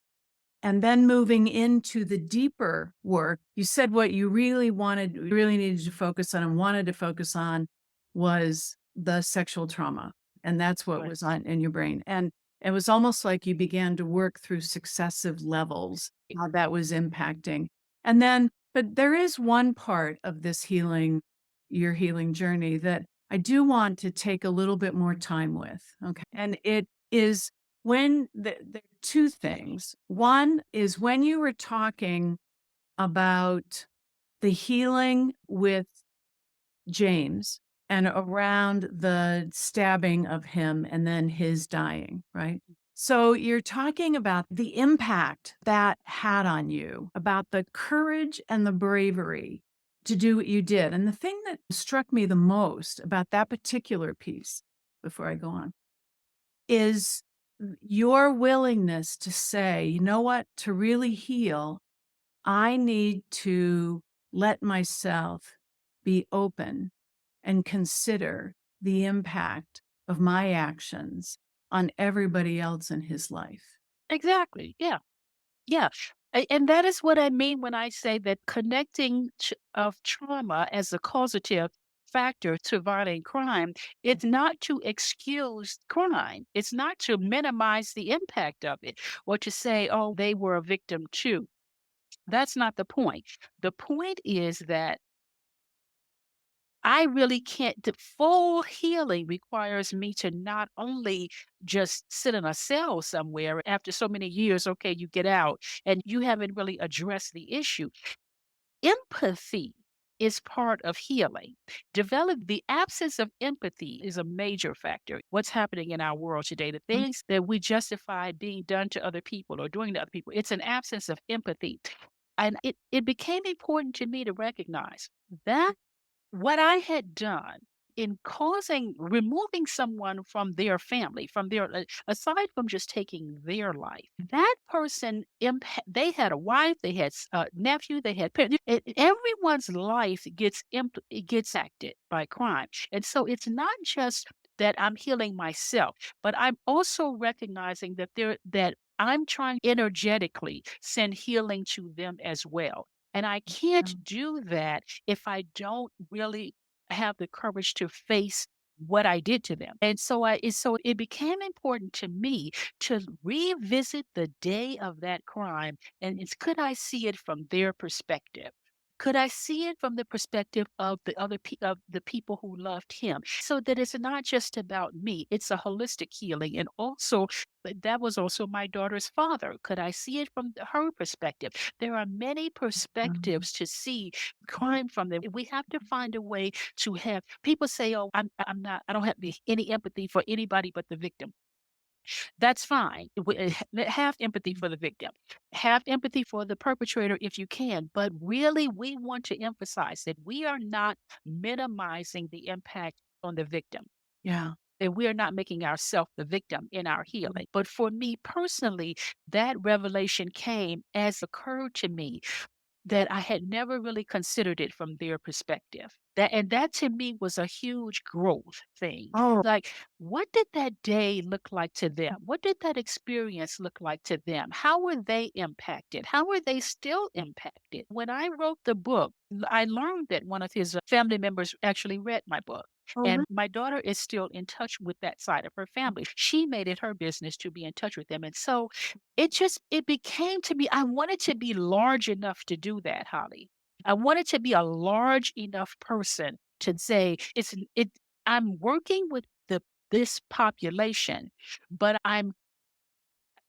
and then moving into the deeper work. You said what you really wanted, really needed to focus on and wanted to focus on was the sexual trauma. And that's what Right. was on in your brain. And it was almost like you began to work through successive levels, how that was impacting. And then, but there is one part of this healing, your healing journey that I do want to take a little bit more time with. Okay. And it is when the two things. One is when you were talking about the healing with James and around the stabbing of him and then his dying, right? So you're talking about the impact that had on you, about the courage and the bravery to do what you did. And the thing that struck me the most about that particular piece, before I go on, is your willingness to say, you know what, to really heal, I need to let myself be open and consider the impact of my actions on everybody else in his life. Exactly. Yeah. Yeah. And that is what I mean when I say that connecting of trauma as a causative factor to violent crime, it's not to excuse crime. It's not to minimize the impact of it or to say, oh, they were a victim too. That's not the point. The point is that I really can't the full healing requires me to not only just sit in a cell somewhere after so many years, okay, you get out and you haven't really addressed the issue. Empathy is part of healing. The absence of empathy is a major factor. What's happening in our world today, the things that we justify being done to other people or doing to other people, it's an absence of empathy. And it became important to me to recognize that what I had done in removing someone from their family, from their aside from just taking their life, that person they had a wife, they had nephew, they had parents. Everyone's life it gets acted by crime, and so it's not just that I'm healing myself, but I'm also recognizing that I'm trying energetically send healing to them as well. And I can't do that if I don't really have the courage to face what I did to them. And so it became important to me to revisit the day of that crime and could I see it from their perspective? Could I see it from the perspective of of the people who loved him? So that it's not just about me, it's a holistic healing. And also, that was also my daughter's father. Could I see it from her perspective? There are many perspectives to see crime from them. We have to find a way to have people say, "Oh, I don't have any empathy for anybody but the victim." That's fine. Have empathy for the victim. Have empathy for the perpetrator if you can. But really, we want to emphasize that we are not minimizing the impact on the victim. Yeah. And we are not making ourselves the victim in our healing. But for me personally, that revelation came as occurred to me that I had never really considered it from their perspective. That to me was a huge growth thing. Oh, Like, what did that day look like to them? What did that experience look like to them? How were they impacted? How are they still impacted? When I wrote the book, I learned that one of his family members actually read my book. oh, And my daughter is still in touch with that side of her family. She made it her business to be in touch with them. And so it became to me, I wanted to be large enough to do that, Holly. I wanted to be a large enough person to say I'm working with this population, but I'm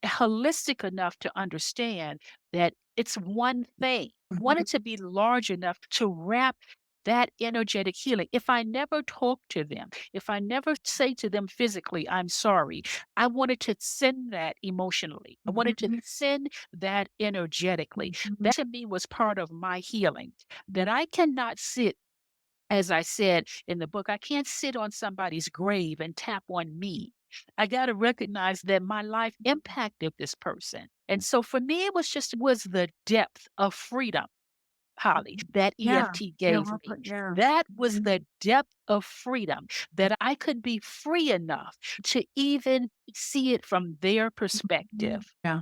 holistic enough to understand that it's one thing. Want it to be large enough to wrap that energetic healing. If I never talk to them, if I never say to them physically, I'm sorry, I wanted to send that emotionally. I wanted to send that energetically. That to me was part of my healing. That I cannot sit as I said in the book, I can't sit on somebody's grave and tap on me. I got to recognize that my life impacted this person. And so for me, was the depth of freedom, Holly, that yeah. EFT Yeah. gave Well me. put, yeah. That was the depth of freedom that I could be free enough to even see it from their perspective. Yeah.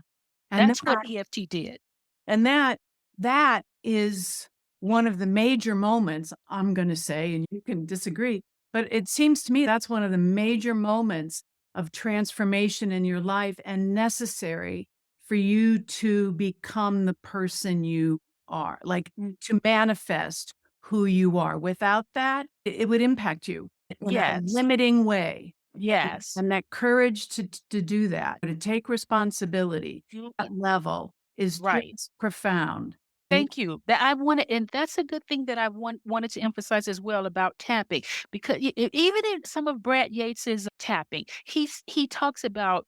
And That's what EFT did. And that is one of the major moments, I'm gonna say, and you can disagree, but it seems to me that's one of the major moments of transformation in your life and necessary for you to become the person you are, like, to manifest who you are. Without that, it would impact you in a Yes. limiting way. Yes. And that courage to do that, to take responsibility, You- that level is Right. just profound. And Thank you. That I wanted, and that's a good thing that I wanted to emphasize as well about tapping, because even in some of Brad Yates's tapping, he talks about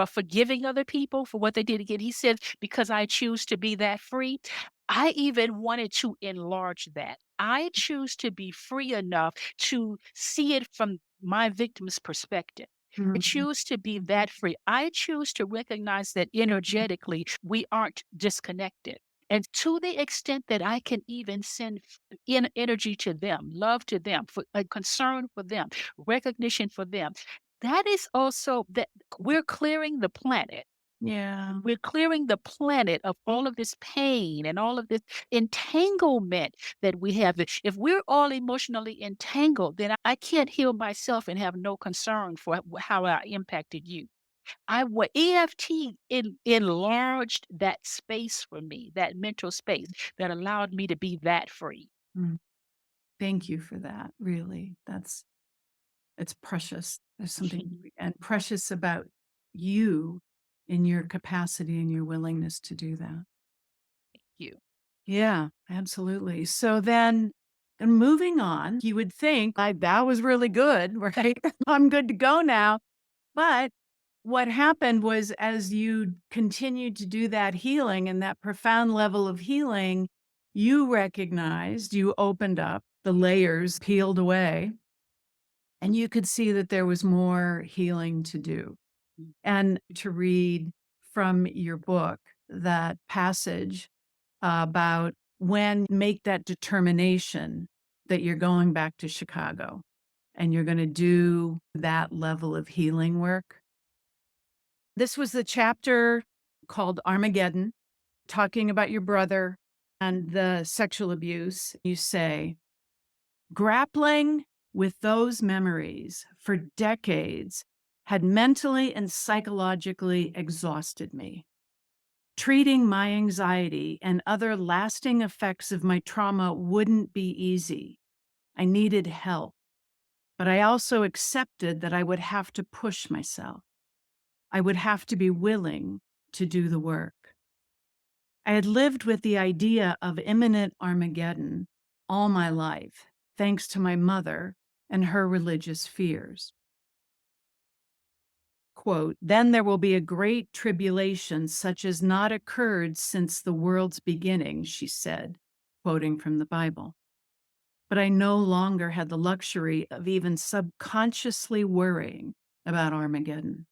forgiving other people for what they did again. He said, because I choose to be that free. I even wanted to enlarge that. I choose to be free enough to see it from my victim's perspective. I Mhm. choose to be that free. I choose to recognize that energetically we aren't disconnected. And to the extent that I can even send energy to them, love to them, for a concern for them, recognition for them, that is also that we're clearing the planet. Yeah. We're clearing the planet of all of this pain and all of this entanglement that we have. If we're all emotionally entangled, then I can't heal myself and have no concern for how I impacted you. I wa EFT enlarged that space for me, that mental space that allowed me to be that free. Mm. Thank you for that, really. It's precious. There's something and precious about you in your capacity and your willingness to do that. You. Yeah, absolutely. So then, and moving on, you would think like that was really good, right? I'm good to go now. But what happened was as you continued to do that healing and that profound level of healing, you recognized, you opened up, the layers peeled away, and you could see that there was more healing to do. And to read from your book that passage about when make that determination that you're going back to Chicago and you're going to do that level of healing work. This was the chapter called Armageddon, talking about your brother and the sexual abuse. You say, grappling with those memories for decades had mentally and psychologically exhausted me. Treating my anxiety and other lasting effects of my trauma wouldn't be easy. I needed help, but I also accepted that I would have to push myself. I would have to be willing to do the work. I had lived with the idea of imminent Armageddon all my life, thanks to my mother and her religious fears. Quote, then there will be a great tribulation such as not occurred since the world's beginning, she said, quoting from the Bible. But I no longer had the luxury of even subconsciously worrying about Armageddon.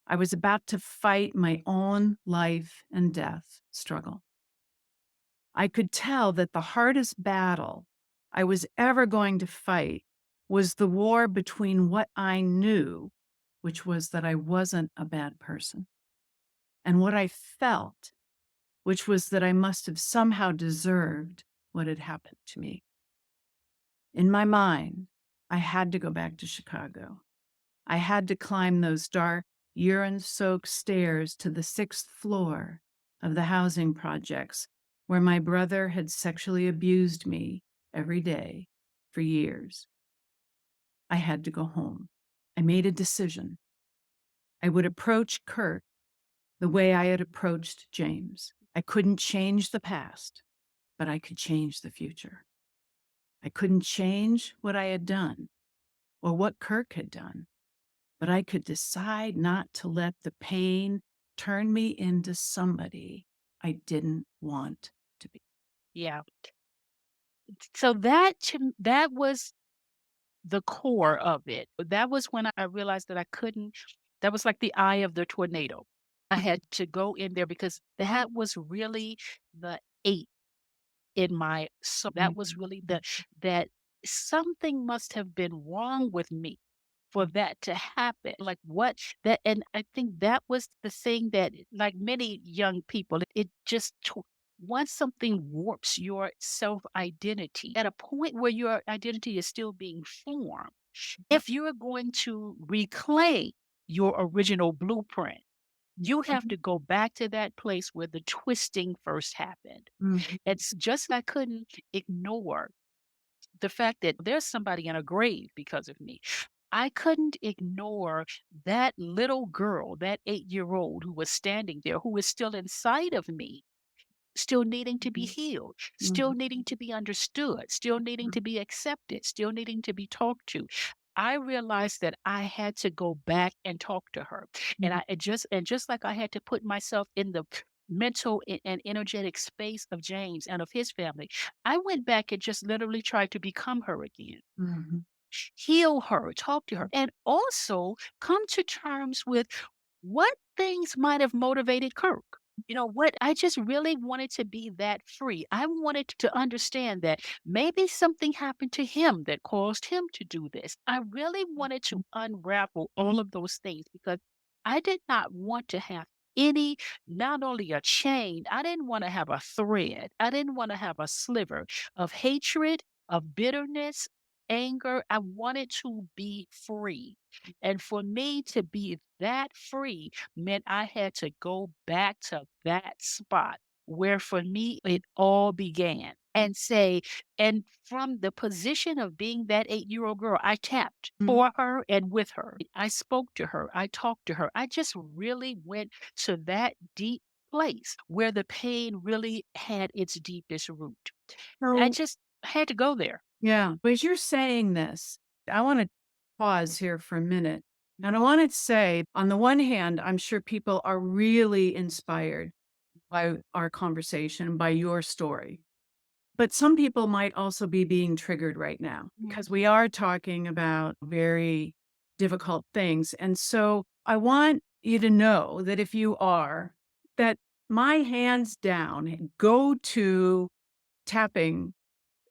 I was about to fight my own life and death struggle. I could tell that the hardest battle I was ever going to fight was the war between what I knew, which was that I wasn't a bad person, and what I felt, which was that I must have somehow deserved what had happened to me. In my mind, I had to go back to Chicago. I had to climb those dark, urine-soaked stairs to the sixth floor of the housing projects where my brother had sexually abused me every day for years. I had to go home. I made a decision. I would approach Kurt the way I had approached James. I couldn't change the past, but I could change the future. I couldn't change what I had done or what Kirk had done, but I could decide not to let the pain turn me into somebody I didn't want to be. Yeah. So that was the core of it. That was when I realized that I couldn't that was like the eye of the tornado. I had to go in there because that was really the ache in my soul. That was really that something must have been wrong with me for that to happen. Like what that and I think that was the thing that like many young people, it just once something warps your self identity at a point where your identity is still being formed, if you're going to reclaim your original blueprint, you have to go back to that place where the twisting first happened. Mhm. It's just I couldn't ignore the fact that there's somebody in a grave because of me. I couldn't ignore that little girl, that 8-year-old who was standing there, who was still inside of me, still needing to be healed, still Mhm. needing to be understood, still needing to be accepted, still needing to be talked to. I realized that I had to go back and talk to her. And Mhm. just like I had to put myself in the mental and energetic space of James and of his family, I went back and just literally tried to become her again, Mhm. heal her, talk to her, and also come to terms with what things might have motivated Kirk. You know what? I just really wanted to be that free. I wanted to understand that maybe something happened to him that caused him to do this. I really wanted to unravel all of those things because I did not want to have any, not only a chain, I didn't want to have a thread. I didn't want to have a sliver of hatred, of bitterness, anger. I wanted to be free. And for me to be that free meant I had to go back to that spot where for me it all began and say, and from the position of being that 8-year-old girl, I tapped Mhm. for her and with her. I spoke to her. I talked to her. I just really went to that deep place where the pain really had its deepest root. I So, just had to go there. yeah, as you're saying this, I want to pause here for a minute. And I want to say, on the one hand, I'm sure people are really inspired by our conversation, by your story. But some people might also be being triggered right now Mhm. because we are talking about very difficult things. And so I want you to know that if you are, that my hands down, go to tapping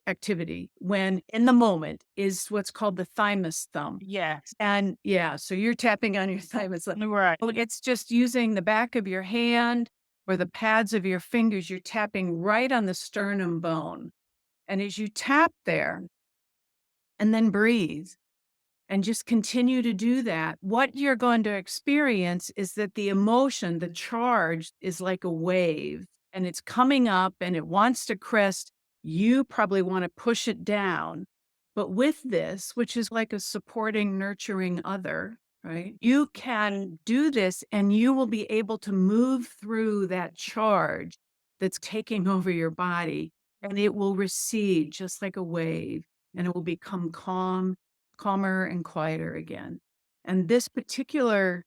activity when in the moment is what's called the thymus thumb. Yes. And yeah, so you're tapping on your thymus. Right. It's just using the back of your hand or the pads of your fingers. You're tapping right on the sternum bone. And as you tap there and then breathe and just continue to do that, what you're going to experience is that the emotion, the charge is like a wave and it's coming up and it wants to crest. You probably want to push it down. But with this, which is like a supporting, nurturing other, right? You can do this and you will be able to move through that charge that's taking over your body and it will recede just like a wave and it will become calmer and quieter again. And this particular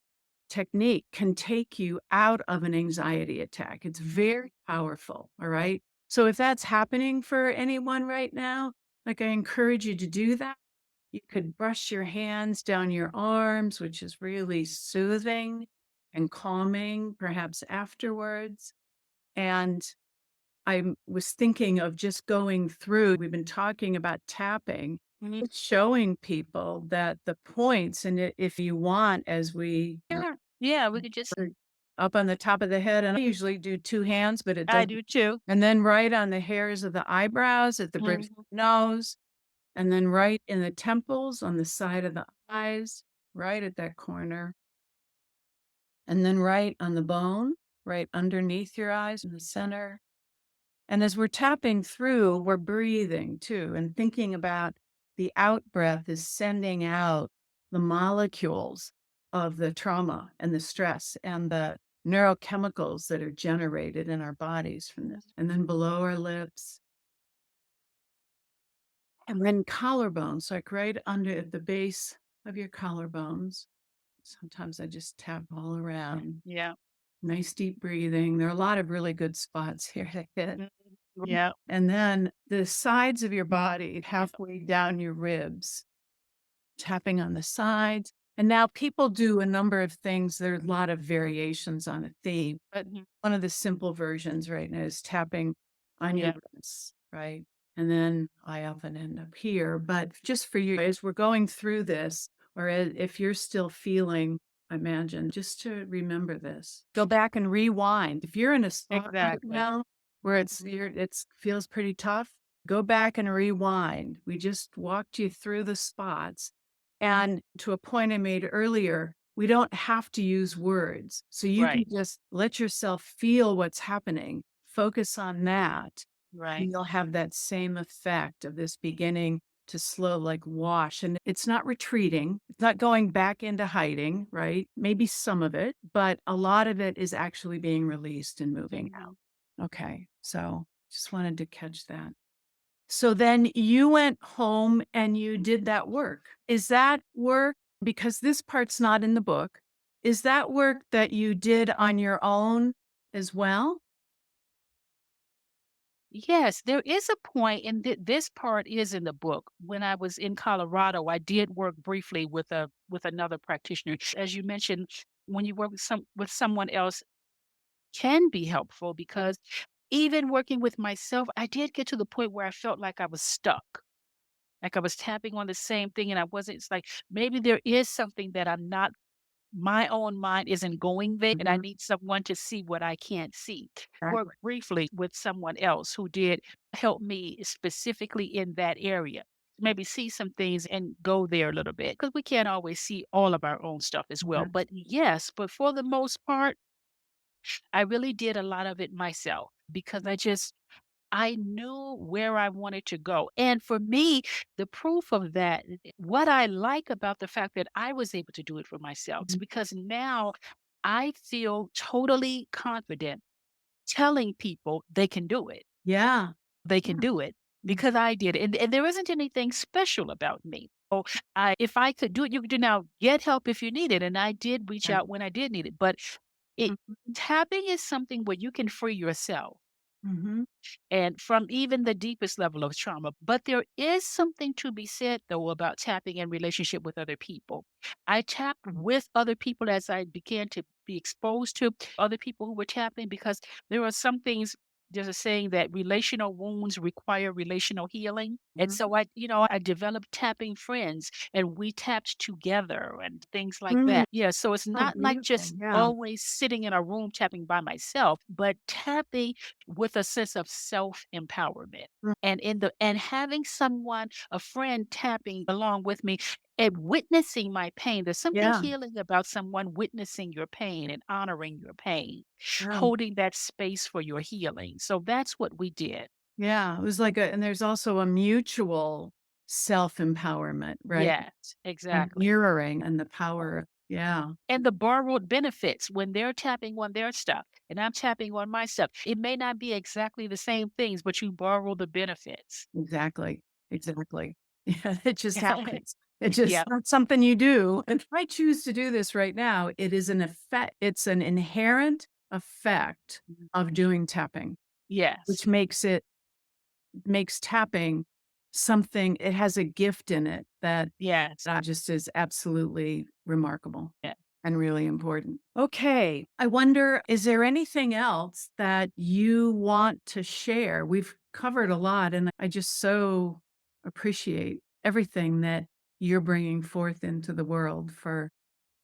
technique can take you out of an anxiety attack. It's very powerful. All right. So if that's happening for anyone right now, like I encourage you to do that. You could brush your hands down your arms, which is really soothing and calming, perhaps afterwards. And I was thinking of just going through, we've been talking about tapping, Mhm. just showing people that the points, and if you want, as we Sure. Yeah, we could just are up on the top of the head, and I usually do two hands, but it I does, do too. and then right on the hairs of the eyebrows, at the bridge of Mhm. the nose, and then right in the temples on the side of the eyes, right at that corner, and then right on the bone, right underneath your eyes in the center. And as we're tapping through, we're breathing too and thinking about the out breath is sending out the molecules of the trauma and the stress and the neurochemicals that are generated in our bodies from this. And then below our lips, and then collarbones, like right under at the base of your collarbones. Sometimes I just tap all around. Yeah. Nice deep breathing. There are a lot of really good spots here to hit. Mhm. Yeah. And then the sides of your body, halfway down your ribs, tapping on the sides. And now people do a number of things. There are a lot of variations on a theme, but Mhm. one of the simple versions right now is tapping on your Yeah. wrists, right? And then I often end up here. But just for you, as we're going through this, or if you're still feeling, imagine just to remember this, go back and rewind. If you're in a spot right Exactly. now where it's feels pretty tough, go back and rewind. We just walked you through the spots. And to a point I made earlier, we don't have to use words. So you can Right. just let yourself feel what's happening, focus on that, Right. and you'll have that same effect of this beginning to slow like wash. And it's not retreating, it's not going back into hiding, right? Maybe some of it, but a lot of it is actually being released and moving out. Mhm. Okay. So just wanted to catch that. So then you went home and you did that work. Is that work, because this part's not in the book, is that work that you did on your own as well? Yes, there is a point, and this part is in the book. When I was in Colorado, I did work briefly with another practitioner. As you mentioned, when you work with someone else can be helpful because even working with myself, I did get to the point where I felt like I was stuck. Like I was tapping on the same thing and I wasn't, it's like maybe there is something that I'm not my own mind isn't going there and I Mhm. need someone to see what I can't see. Work Exactly. briefly with someone else who did help me specifically in that area. Maybe see some things and go there a little bit because we can't always see all of our own stuff as well. But yes, but for the most part, I really did a lot of it myself because I knew where I wanted to go. And for me, the proof of that, what I like about the fact that I was able to do it for myself is Mhm. because now I feel totally confident telling people they can do it. Yeah. They Yeah. can do it Mm. because I did it. And there isn't anything special about me. So if I could do it, you could do now get help if you need it. And I did reach Right. out when I did need it. But it Mhm. tapping is something where you can free yourself Mhm. and from even the deepest level of trauma. But there is something to be said, though, about tapping in relationship with other people. I tapped with other people as I began to be exposed to other people who were tapping because there are some things. There's a saying that relational wounds require relational healing. And Mhm. so I developed tapping friends and we tapped together and things like Mm. that. Yeah. So it's Oh, not like beautiful. just Yeah. always sitting in a room tapping by myself, but tapping with a sense of self-empowerment. Mm. And having someone, a friend tapping along with me and witnessing my pain. There's something Yeah. healing about someone witnessing your pain and honoring your pain, Yeah. holding that space for your healing. So that's what we did. Yeah. It was like a and there's also a mutual self-empowerment, right? Yes, And exactly. mirroring and the power. Yeah. And the borrowed benefits when they're tapping on their stuff and I'm tapping on my stuff. It may not be exactly the same things, but you borrow the benefits. Exactly. Exactly. Yeah, it just happens. It Yeah. just not something you do. And if I choose to do this right now, it is an effect. It's an inherent effect Mhm. of doing tapping, Yes. which makes tapping something it has a gift in it that Yes. just is absolutely remarkable Yeah. and really important. Okay. I wonder, is there anything else that you want to share? We've covered a lot, and I just so appreciate everything that you're bringing forth into the world for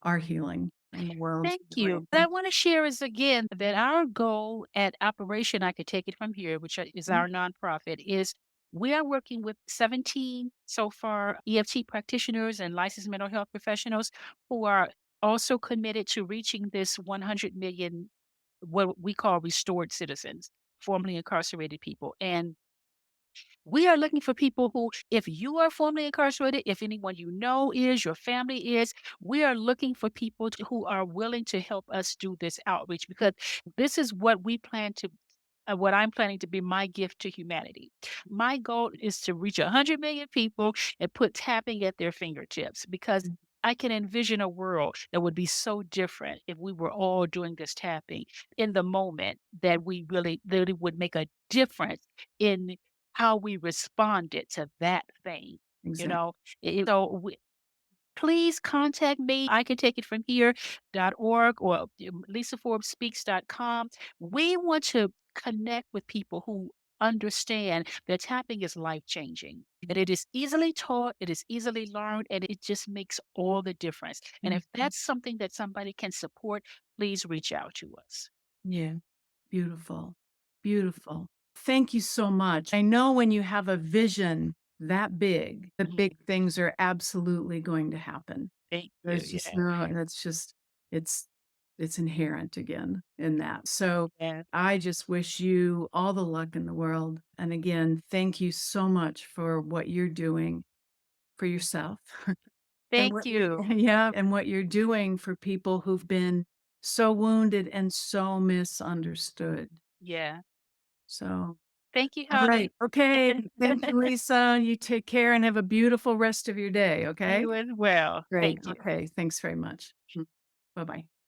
our healing and the world's Thank you. healing. What I want to share is again that our goal at Operation I Could Take It From Here, which is Mhm. our nonprofit, is we are working with 17 so far EFT practitioners and licensed mental health professionals who are also committed to reaching this 100 million, what we call restored citizens, formerly incarcerated people. And we are looking for people who, if you are formerly incarcerated, if anyone you know is, your family is, we are looking for people who are willing to help us do this outreach because this is what we plan to what I'm planning to be my gift to humanity. My goal is to reach 100 million people and put tapping at their fingertips because I can envision a world that would be so different if we were all doing this tapping in the moment that we really would make a difference in how we responded to that thing. You Exactly. know, please contact me. I can take it from here.org or lisaforbespeaks.com. We want to connect with people who understand that tapping is life changing, that it is easily taught, it is easily learned, and it just makes all the difference. And if Mhm. that's something that somebody can support, please reach out to us. Yeah. Beautiful. Beautiful. Thank you so much. I know when you have a vision that big, the Mhm. big things are absolutely going to happen. Thank you. There's just Yeah. no, and it's just, it's, it's inherent again in that. So Yeah. I just wish you all the luck in the world. And again, thank you so much for what you're doing for yourself and Thank what you're, you. yeah, and what you're doing for people who've been so wounded and so misunderstood. Yeah. So, Thank you, all right. honey. Okay. Thank you, Lisa. You take care and have a beautiful rest of your day. Okay. You as well. Great. Thank you. Okay. Thanks very much. Bye bye.